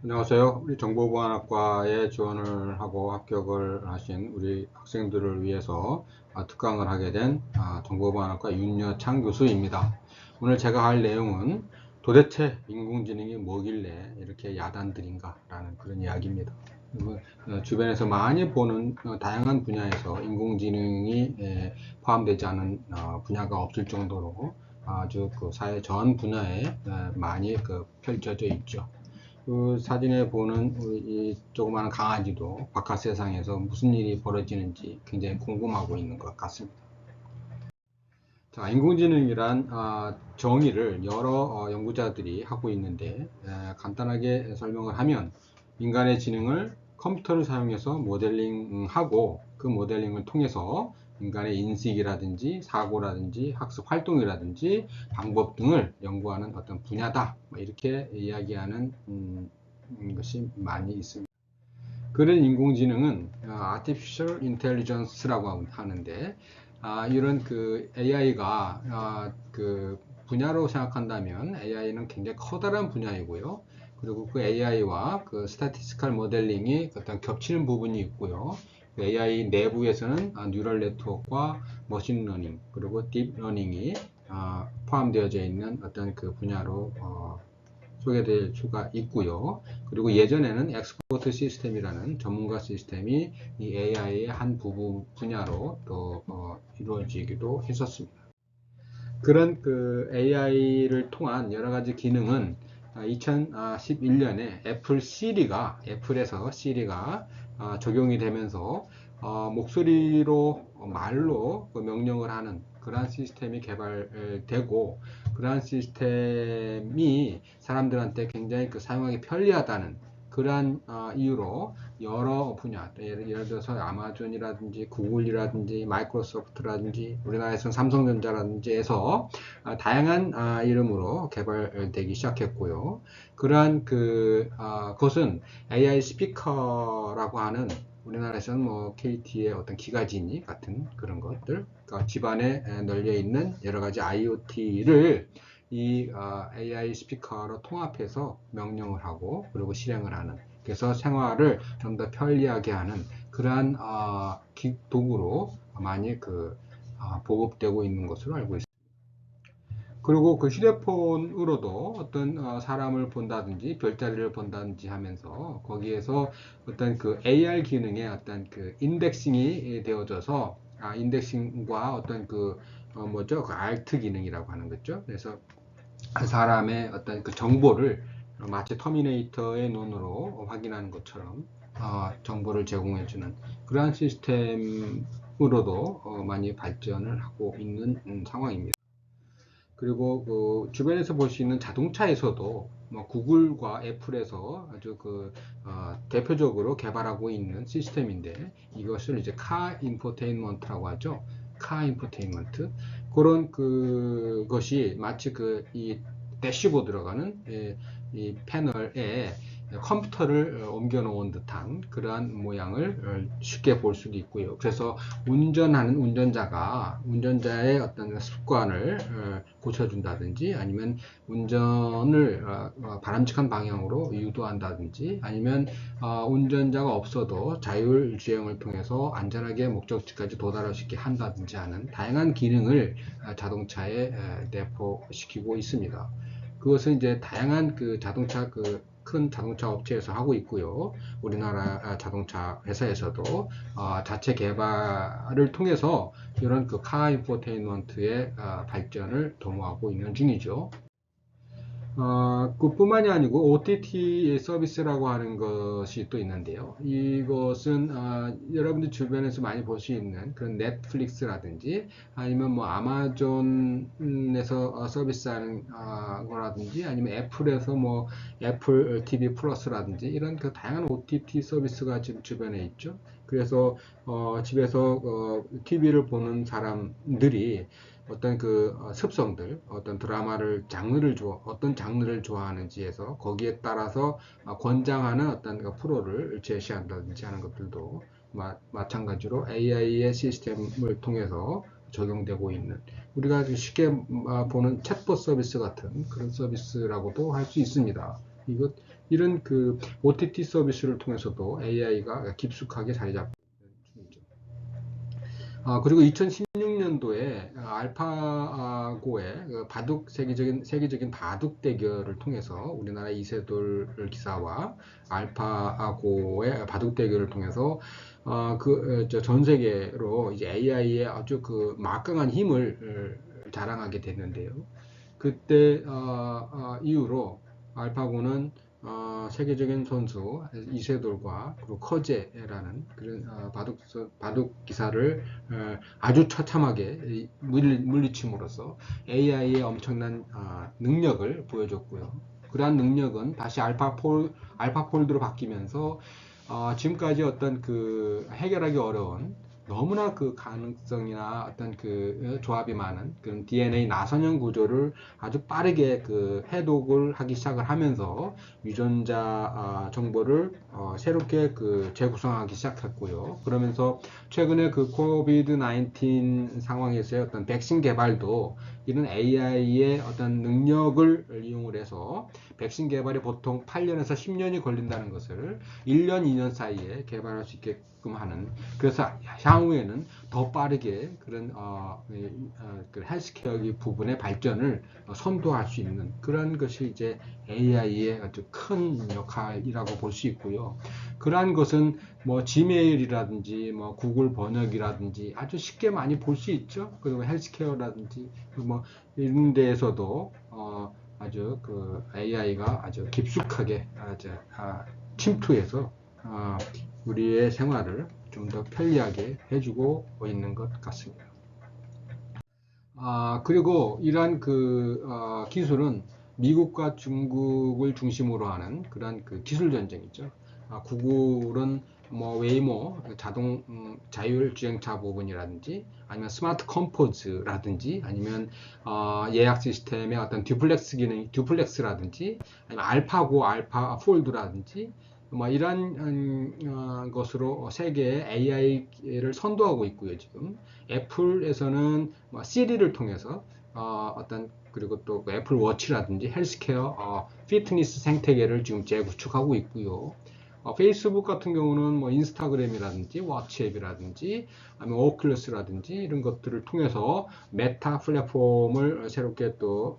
안녕하세요. 우리 정보보안학과에 지원을 하고 합격을 하신 우리 학생들을 위해서 특강을 하게 된 정보보안학과 윤여창 교수입니다. 오늘 제가 할 내용은 도대체 인공지능이 뭐길래 이렇게 야단들인가 라는 그런 이야기입니다. 주변에서 많이 보는 다양한 분야에서 인공지능이 포함되지 않은 분야가 없을 정도로 아주 그 사회 전 분야에 많이 펼쳐져 있죠. 그 사진에 보는 이 조그마한 강아지도 바깥 세상에서 무슨 일이 벌어지는지 굉장히 궁금하고 있는 것 같습니다. 자, 인공지능이란 정의를 여러 연구자들이 하고 있는데 간단하게 설명을 하면 인간의 지능을 컴퓨터를 사용해서 모델링하고 그 모델링을 통해서 인간의 인식이라든지 사고라든지 학습 활동이라든지 방법 등을 연구하는 어떤 분야다, 이렇게 이야기하는 것이 많이 있습니다. 그런 인공지능은 Artificial Intelligence라고 하는데, 이런 그 AI가 그 분야로 생각한다면 AI는 굉장히 커다란 분야이고요. 그리고 그 AI와 그 Statistical Modeling이 어떤 겹치는 부분이 있고요. 그 AI 내부에서는 뉴럴 네트워크와 머신 러닝 그리고 딥 러닝이 포함되어져 있는 어떤 그 분야로 소개될 수가 있고요. 그리고 예전에는 엑스퍼트 시스템이라는 전문가 시스템이 이 AI의 한 부분 분야로 또 이루어지기도 했었습니다. 그런 그 AI를 통한 여러 가지 기능은 2011년에 애플에서 시리가 적용이 되면서 목소리로 말로 그 명령을 하는 그러한 시스템이 개발되고, 그러한 시스템이 사람들한테 굉장히 그 사용하기 편리하다는 그러한 이유로 여러 분야, 예를 들어서 아마존이라든지 구글이라든지 마이크로소프트라든지 우리나라에서는 삼성전자라든지 해서 다양한 이름으로 개발되기 시작했고요. 그러한 그것은 AI 스피커라고 하는, 우리나라에서는 뭐 KT의 어떤 기가지니 같은 그런 것들, 그러니까 집안에 널려 있는 여러 가지 IoT를 이 AI 스피커로 통합해서 명령을 하고 그리고 실행을 하는, 그래서 생활을 좀 더 편리하게 하는 그러한 도구로 많이 보급되고 있는 것으로 알고 있습니다. 그리고 그 휴대폰으로도 어떤 사람을 본다든지 별자리를 본다든지 하면서 거기에서 어떤 그 AR 기능의 어떤 그 인덱싱이 되어져서 인덱싱과 어떤 뭐죠? 그 알트 기능이라고 하는 거죠. 그래서 그 사람의 어떤 그 정보를 마치 터미네이터의 눈으로 확인하는 것처럼 정보를 제공해주는 그러한 시스템으로도 많이 발전을 하고 있는 상황입니다. 그리고 그 주변에서 볼 수 있는 자동차에서도 뭐 구글과 애플에서 아주 대표적으로 개발하고 있는 시스템인데, 이것을 이제 카 인포테인먼트라고 하죠. 카 인포테인먼트, 그런 그것이 마치 이 대시보드 들어가는 이 패널에 컴퓨터를 옮겨 놓은 듯한 그러한 모양을 쉽게 볼 수도 있고요. 그래서 운전하는 운전자의 어떤 습관을 고쳐준다든지, 아니면 운전을 바람직한 방향으로 유도한다든지, 아니면 운전자가 없어도 자율주행을 통해서 안전하게 목적지까지 도달할 수 있게 한다든지 하는 다양한 기능을 자동차에 내포시키고 있습니다. 그것은 이제 다양한 큰 자동차 업체에서 하고 있고요. 우리나라 자동차 회사에서도 자체 개발을 통해서 이런 카 인포테인먼트의 발전을 도모하고 있는 중이죠. 그뿐만이 아니고 OTT 서비스라고 하는 것이 또 있는데요. 이것은 여러분들 주변에서 많이 볼 수 있는 그런 넷플릭스라든지, 아니면 뭐 아마존에서 서비스하는 거라든지, 아니면 애플에서 뭐 애플 TV 플러스라든지 이런 그 다양한 OTT 서비스가 지금 주변에 있죠. 그래서 집에서 TV를 보는 사람들이 어떤 습성들, 어떤 장르를 좋아하는지에서 거기에 따라서 권장하는 어떤 프로를 제시한다든지 하는 것들도 마찬가지로 AI의 시스템을 통해서 적용되고 있는, 우리가 쉽게 보는 챗봇 서비스 같은 그런 서비스라고도 할 수 있습니다. 이것 이런 그 OTT 서비스를 통해서도 AI가 깊숙하게 자리 잡고 있는 중이죠. 그리고 2016년도에 알파고의 세계적인 바둑 대결을 통해서 우리나라 이세돌 기사와 알파고의 바둑 대결을 통해서 전 세계로 이제 AI의 아주 그 막강한 힘을 자랑하게 됐는데요. 그때 이후로 알파고는 세계적인 선수 이세돌과 그리고 커제라는 그런 바둑 기사를 아주 처참하게 물리침으로써 AI의 엄청난 능력을 보여줬고요. 그러한 능력은 다시 알파폴드로 바뀌면서 지금까지 어떤 그 해결하기 어려운 너무나 그 가능성이나 어떤 그 조합이 많은 그런 DNA 나선형 구조를 아주 빠르게 그 해독을 하기 시작을 하면서 유전자 정보를 새롭게 그 재구성하기 시작했고요. 그러면서 최근에 그 코비드 19 상황에서의 어떤 백신 개발도 이런 AI의 어떤 능력을 이용을 해서 백신 개발이 보통 8년에서 10년이 걸린다는 것을 1년, 2년 사이에 개발할 수 있게끔 하는, 그래서 향후에는 더 빠르게 그런 그 헬스케어 부분의 발전을 선도할 수 있는 그런 것이 이제 AI의 아주 큰 역할이라고 볼 수 있고요. 그러한 것은 뭐 지메일이라든지 뭐 구글 번역이라든지 아주 쉽게 많이 볼 수 있죠. 그리고 헬스케어라든지 뭐 이런 데에서도 아주 그 AI가 아주 깊숙하게 침투해서 우리의 생활을 좀 더 편리하게 해주고 있는 것 같습니다. 그리고 이러한 기술은 미국과 중국을 중심으로 하는 그런 그 기술 전쟁이죠. 구글은 뭐 웨이모 자동 자율 주행차 부분이라든지 아니면 스마트 컴포즈라든지 아니면 예약 시스템의 어떤 듀플렉스 기능 듀플렉스라든지 아니면 알파고 알파 폴드라든지 뭐 이런 것으로 세계의 AI를 선도하고 있고요. 지금 애플에서는 뭐 시리를 통해서 그리고 또 애플 워치라든지 헬스케어 피트니스 생태계를 지금 재구축하고 있고요. 페이스북 같은 경우는 뭐 인스타그램이라든지 워치앱이라든지 아니면 오클러스라든지 이런 것들을 통해서 메타 플랫폼을 새롭게 또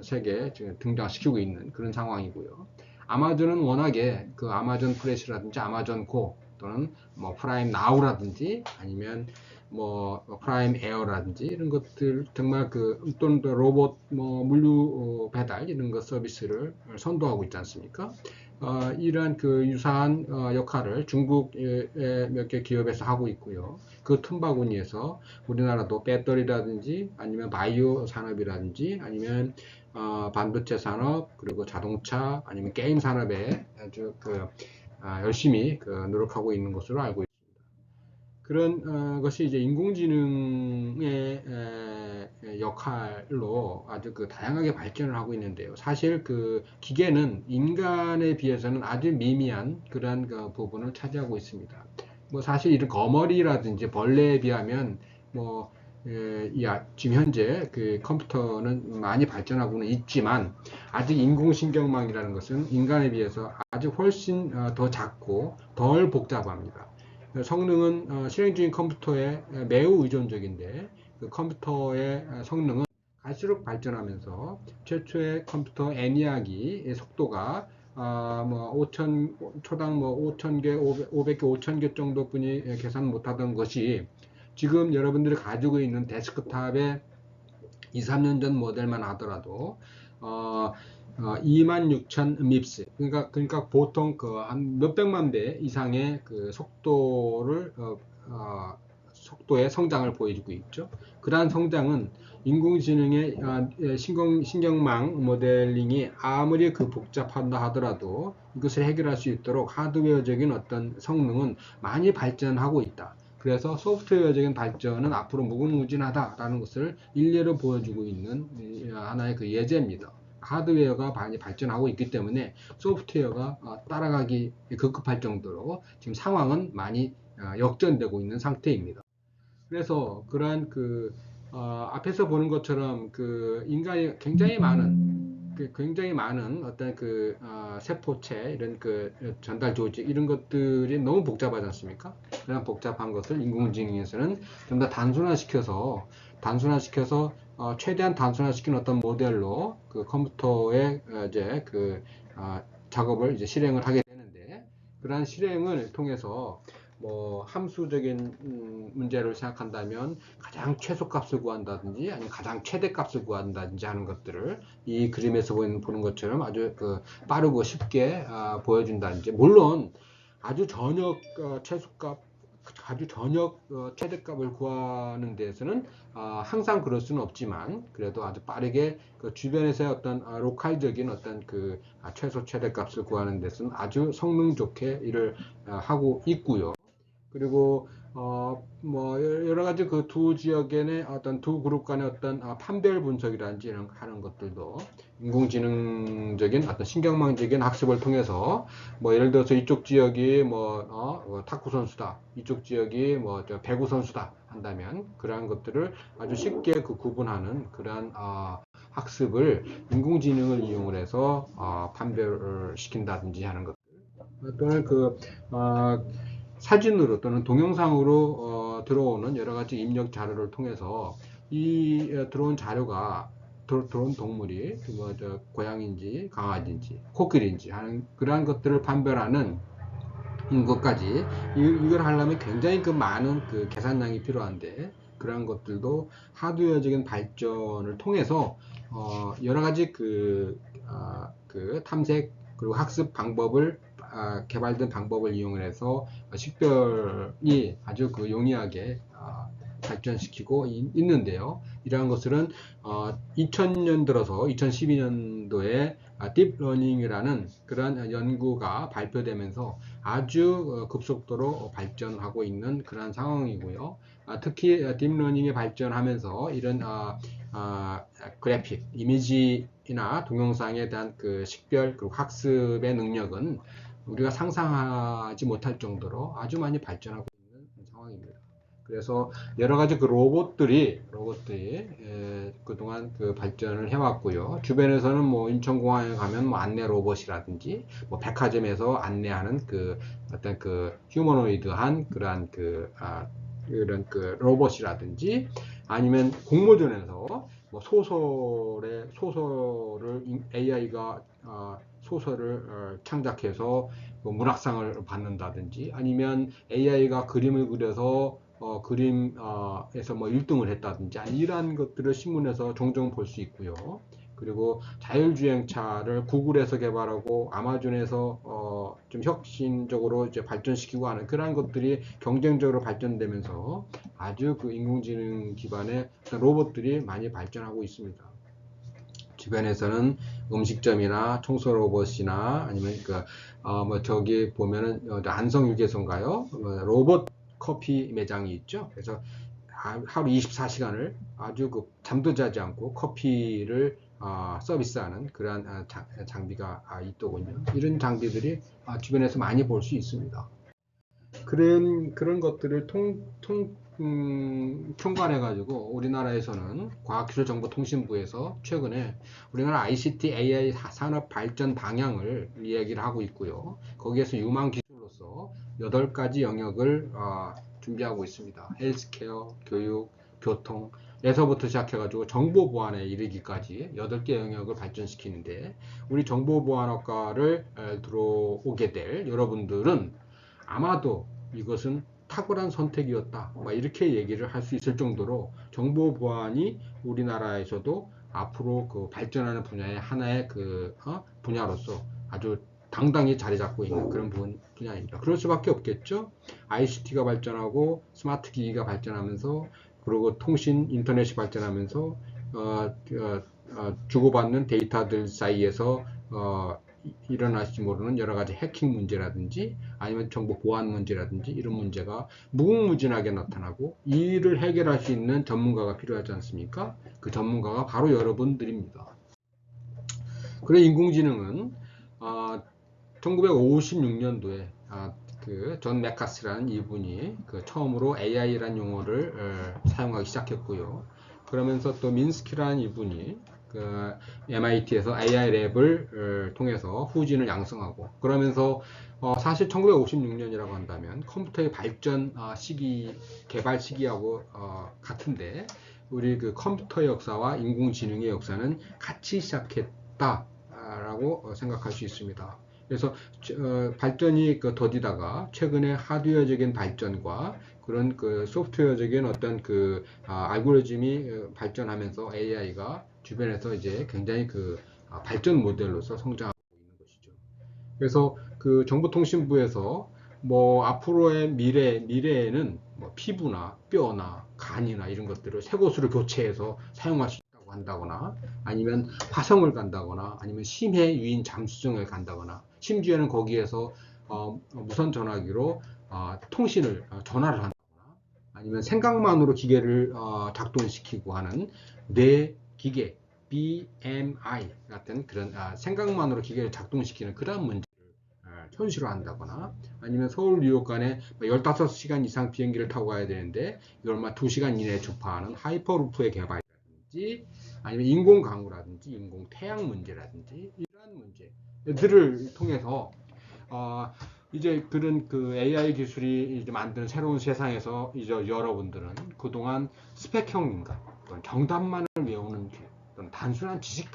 세계에 등장시키고 있는 그런 상황이고요. 아마존은 워낙에 그 아마존 프레시라든지 아마존 고 또는 뭐 프라임 나우라든지 아니면 뭐 프라임 에어라든지 이런 것들 정말 또는 로봇 뭐 물류 배달 이런 것 서비스를 선도하고 있지 않습니까? 이러한 그 유사한 역할을 중국의 몇 개 기업에서 하고 있고요. 그 틈바구니에서 우리나라도 배터리라든지 아니면 바이오 산업이라든지 아니면 반도체 산업 그리고 자동차 아니면 게임 산업에 아주 열심히 노력하고 있는 것으로 알고 있습니다. 그런 것이 이제 인공지능의 역할로 아주 다양하게 발전을 하고 있는데요. 사실 그 기계는 인간에 비해서는 아주 미미한 그런 부분을 차지하고 있습니다. 뭐 사실 이런 거머리라든지 벌레에 비하면 뭐 지금 현재 그 컴퓨터는 많이 발전하고는 있지만 아직 인공신경망이라는 것은 인간에 비해서 아주 훨씬 더 작고 덜 복잡합니다. 성능은 실행 중인 컴퓨터에 매우 의존적인데 그 컴퓨터의 성능은 갈수록 발전하면서 최초의 컴퓨터 애니아기 속도가 뭐 5천 초당 뭐 5,000개, 500개, 5,000개 정도뿐이 계산 못하던 것이 지금 여러분들이 가지고 있는 데스크탑의 2, 3년 전 모델만 하더라도 26,000 밉스 그러니까 보통 한 몇백만 배 이상의 그 속도의 성장을 보여주고 있죠. 그러한 성장은 인공지능의 신경망 모델링이 아무리 복잡한다 하더라도 이것을 해결할 수 있도록 하드웨어적인 어떤 성능은 많이 발전하고 있다. 그래서 소프트웨어적인 발전은 앞으로 무궁무진하다라는 것을 일례로 보여주고 있는 하나의 그 예제입니다. 하드웨어가 많이 발전하고 있기 때문에 소프트웨어가 따라가기 급급할 정도로 지금 상황은 많이 역전되고 있는 상태입니다. 그래서 그러한 앞에서 보는 것처럼 인간이 굉장히 많은 굉장히 많은 어떤 세포체 이런 전달 조직 이런 것들이 너무 복잡하지 않습니까? 그런 복잡한 것을 인공지능에서는 좀 더 단순화시켜서 최대한 단순화시킨 어떤 모델로 그 컴퓨터에 이제 작업을 이제 실행을 하게 되는데, 그러한 실행을 통해서 뭐 함수적인 문제를 생각한다면 가장 최소값을 구한다든지 아니면 가장 최대값을 구한다든지 하는 것들을 이 그림에서 보는 것처럼 아주 빠르고 쉽게 보여준다든지, 물론 아주 전역 최소값 아주 전역 최대값을 구하는 데에서는 항상 그럴 수는 없지만, 그래도 아주 빠르게 주변에서의 어떤 로컬적인 어떤 최소 최대값을 구하는 데서는 아주 성능 좋게 일을 하고 있고요. 그리고 뭐 여러 가지 그 두 지역의 어떤 두 그룹 간의 어떤 판별 분석이라든지 이런 하는 것들도 인공지능적인 어떤 신경망적인 학습을 통해서, 뭐 예를 들어서 이쪽 지역이 탁구 선수다, 이쪽 지역이 배구 선수다 한다면 그러한 것들을 아주 쉽게 구분하는 그러한 학습을 인공지능을 이용을 해서 판별을 시킨다든지 하는 것들, 또는 사진으로 또는 동영상으로 들어오는 여러 가지 입력 자료를 통해서 이 들어온 자료가 들어온 동물이 고양인지 강아지인지 코끼리인지 하는 그러한 것들을 판별하는 것까지, 이걸 하려면 굉장히 많은 계산량이 필요한데, 그러한 것들도 하드웨어적인 발전을 통해서 여러 가지 탐색 그리고 학습 방법을 개발된 방법을 이용해서 식별이 아주 용이하게 발전시키고 있는데요. 이러한 것들은 2000년 들어서 2012년도에 딥러닝이라는 그런 연구가 발표되면서 아주 급속도로 발전하고 있는 그런 상황이고요. 특히 딥러닝이 발전하면서 이런 그래픽, 이미지나 동영상에 대한 식별 그리고 학습의 능력은 우리가 상상하지 못할 정도로 아주 많이 발전하고 있는 상황입니다. 그래서 여러 가지 로봇들이 그동안 발전을 해왔고요. 주변에서는 뭐 인천공항에 가면 안내 로봇이라든지, 백화점에서 안내하는 어떤 휴머노이드한 그러한 이런 로봇이라든지, 아니면 공모전에서 소설을 AI가 소설을 창작해서 문학상을 받는다든지, 아니면 AI가 그림을 그려서 그림에서 1등을 했다든지, 이러한 것들을 신문에서 종종 볼 수 있고요. 그리고 자율주행차를 구글에서 개발하고 아마존에서 좀 혁신적으로 이제 발전시키고 하는 그러한 것들이 경쟁적으로 발전되면서 아주 인공지능 기반의 로봇들이 많이 발전하고 있습니다. 주변에서는 음식점이나 청소 로봇이나 아니면 저기 보면은 안성유계소인가요? 로봇 커피 매장이 있죠. 그래서 하루 24시간을 아주 잠도 자지 않고 커피를 서비스하는 그러한 장비가 있더군요. 이런 장비들이 주변에서 많이 볼 수 있습니다. 그런 것들을 총괄해가지고 우리나라에서는 과학기술정보통신부에서 최근에 우리나라 ICT AI 산업 발전 방향을 이야기를 하고 있고요. 거기에서 유망 기술로서 8가지 영역을 준비하고 있습니다. 헬스케어, 교육, 교통 에서부터 시작해가지고 정보보안에 이르기까지 8개 영역을 발전시키는데, 우리 정보보안학과를 들어오게 될 여러분들은 아마도 이것은 탁월한 선택이었다, 이렇게 얘기를 할 수 있을 정도로 정보보안이 우리나라에서도 앞으로 발전하는 분야의 하나의 분야로서 아주 당당히 자리 잡고 있는 그런 분야입니다. 그럴 수밖에 없겠죠. ICT가 발전하고 스마트 기기가 발전하면서, 그리고 통신 인터넷이 발전하면서 주고받는 데이터들 사이에서 일어날지 모르는 여러 가지 해킹 문제라든지 아니면 정보 보안 문제라든지 이런 문제가 무궁무진하게 나타나고, 이를 해결할 수 있는 전문가가 필요하지 않습니까? 그 전문가가 바로 여러분들입니다. 그래 인공지능은 1956년도에 존 메카스라는 이분이 처음으로 AI라는 용어를 사용하기 시작했고요. 그러면서 또 민스키라는 이분이 그 MIT에서 AI 랩을 통해서 후진을 양성하고 그러면서 사실 1956년이라고 한다면 컴퓨터의 발전 시기 개발 시기하고 같은데 우리 그 컴퓨터 역사와 인공지능의 역사는 같이 시작했다라고 생각할 수 있습니다. 그래서 발전이 더디다가 최근에 하드웨어적인 발전과 그런 그 소프트웨어적인 어떤 그 알고리즘이 발전하면서 AI가 주변에서 이제 굉장히 그 발전 모델로서 성장하고 있는 것이죠. 그래서 그 정보통신부에서 뭐 앞으로의 미래에는 뭐 피부나 뼈나 간이나 이런 것들을 새 것으로 교체해서 사용할 수 있다고 한다거나 아니면 화성을 간다거나 아니면 심해 유인 잠수정을 간다거나 심지어는 거기에서 무선 전화기로 전화를 한다거나 아니면 생각만으로 기계를 작동시키고 하는 뇌 기계 BMI 같은 그런 생각만으로 기계를 작동시키는 그런 문제를 현실화 한다거나 아니면 서울 뉴욕 간에 15시간 이상 비행기를 타고 가야 되는데 이걸 2시간 이내에 주파하는 하이퍼루프의 개발이라든지 아니면 인공 강우라든지 인공 태양 문제라든지 이러한 문제들을 통해서 이제 그런 그 AI 기술이 이제 만드는 새로운 세상에서 이제 여러분들은 그동안 스펙형인가 정답만을 외우는 교육 또는 단순한 지식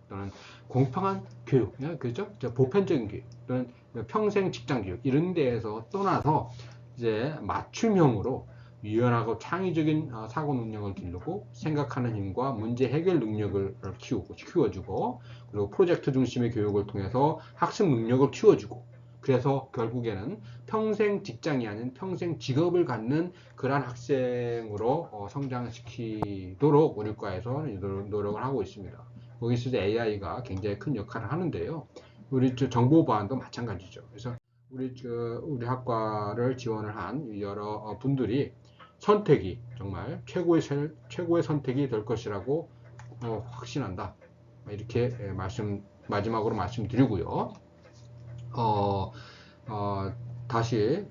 또는 공평한 교육, 그죠? 보편적인 교육 또는 평생 직장 교육 이런 데에서 떠나서 이제 맞춤형으로 유연하고 창의적인 사고 능력을 기르고 생각하는 힘과 문제 해결 능력을 키워주고 그리고 프로젝트 중심의 교육을 통해서 학습 능력을 키워주고 그래서 결국에는 평생 직장이 아닌 평생 직업을 갖는 그러한 학생으로 성장시키도록 우리 과에서 노력을 하고 있습니다. 거기서 AI가 굉장히 큰 역할을 하는데요. 우리 정보 보안도 마찬가지죠. 그래서 우리 학과를 지원을 한 여러 분들이 선택이 정말 최고의 선택이 될 것이라고 확신한다. 이렇게 마지막으로 말씀드리고요. 다시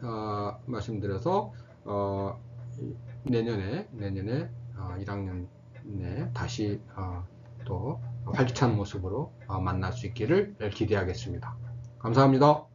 말씀드려서 내년에 1학년에 다시 또 활기찬 모습으로 만날 수 있기를 기대하겠습니다. 감사합니다.